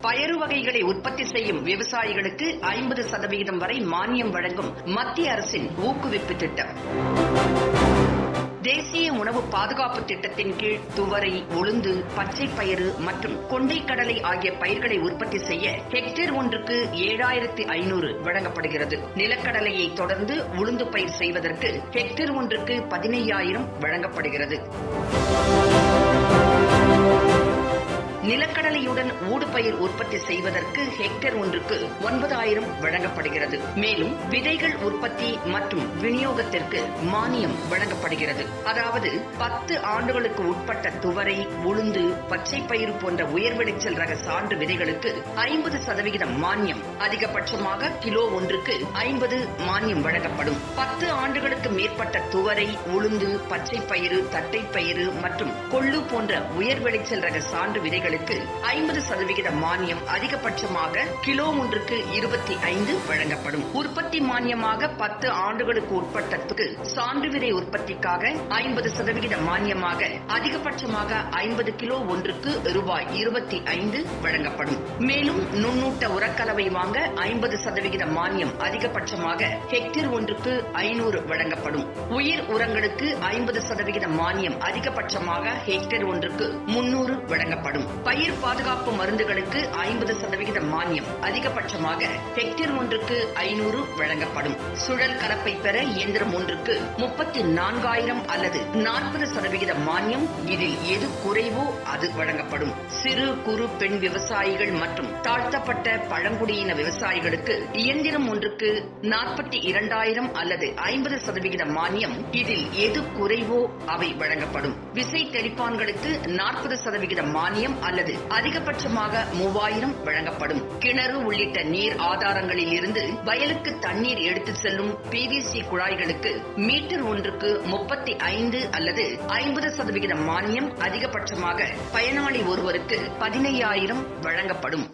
பயறு வகைகளை உற்பத்தி செய்யும் விவசாயிகளுக்கு 50% வரை மானியம் வழங்கும் மத்திய அரசின் ஊக்குவிப்பு திட்டம். தேசிய உணவு பாதுகாப்பு திட்டத்தின் கீழ் துவரை, உளுந்து, பச்சை பயிறு மற்றும் கொண்டைக்கடலை ஆகிய பயிர்களை உற்பத்தி செய்ய ஹெக்டேர் ஒன்றுக்கு 7,500 வழங்கப்படுகிறது. நிலக்கடலையை தொடர்ந்து உளுந்து பயிர் செய்வதற்கு ஹெக்டேர் ஒன்றுக்கு 15,000 வழங்கப்படுகிறது. நிலக்கடலையுடன் ஊடுபயிர் உற்பத்தி செய்வதற்கு ஹெக்டேர் ஒன்றுக்கு 9,000 வழங்கப்படுகிறது. மேலும் விதைகள் உற்பத்தி மற்றும் விநியோகத்திற்கு மானியம் வழங்கப்படுகிறது. அதாவது 10 ஆண்டுகளுக்கு உட்பட்ட துவரை, உளுந்து, பச்சை பயிறு போன்ற உயர் விளைச்சல் ரக சான்று விதைகளுக்கு 50% மானியம், அதிகபட்சமாக கிலோ ஒன்றுக்கு 50 மானியம் வழங்கப்படும். 10 ஆண்டுகளுக்கு மேற்பட்ட துவரை, உளுந்து, பச்சை பயிறு, தட்டைப்பயிறு மற்றும் கொள்ளு போன்ற உயர் விளைச்சல் ரக சான்று விதைகள் 50% மானியம், அதிகபட்சமாக கிலோ ஒன்றுக்கு 25 வழங்கப்படும். உற்பத்தி மானியமாக 10 ஆண்டுகளுக்கு உட்பட்ட சான்று விதை உற்பத்திக்காக 50% மானியமாக, அதிகபட்சமாக 50 கிலோ ஒன்றுக்கு ரூபாய் 25 வழங்கப்படும். மேலும் நுண்ணூட்ட உரக்கலவை வாங்க 50% மானியம், அதிகபட்சமாக ஹெக்டேர் ஒன்றுக்கு 500 வழங்கப்படும். உயிர் உரங்களுக்கு 50% மானியம், அதிகபட்சமாக ஹெக்டேர் ஒன்றுக்கு 300 வழங்கப்படும். பயிர் பாதுகாப்பு மருந்துகளுக்கு 50% மானியம், அதிகபட்சமாக ஹெக்டேர் ஒன்றுக்கு 500 வழங்கப்படும். சுழல் கலப்பை பெற இயந்திரம் ஒன்றுக்கு 34,000 அல்லது 40% மானியம், இதில் எது குறைவோ அது வழங்கப்படும். சிறு குறு பெண் விவசாயிகள் மற்றும் தாழ்த்தப்பட்ட பழங்குடியின விவசாயிகளுக்கு இயந்திரம் ஒன்றுக்கு 42,000 அல்லது 50% மானியம், இதில் எது குறைவோ அவை வழங்கப்படும். விசை தெளிப்பான்களுக்கு 40% மானியம் அல்லது அதிகபட்சமாக 3,000 வழங்கப்படும். கிணறு உள்ளிட்ட நீர் ஆதாரங்களில் இருந்து வயலுக்கு தண்ணீர் எடுத்து செல்லும் PVC குழாய்களுக்கு மீட்டர் ஒன்றுக்கு 35 அல்லது 50% மானியம், அதிகபட்சமாக பயனாளி ஒருவருக்கு 15,000 வழங்கப்படும்.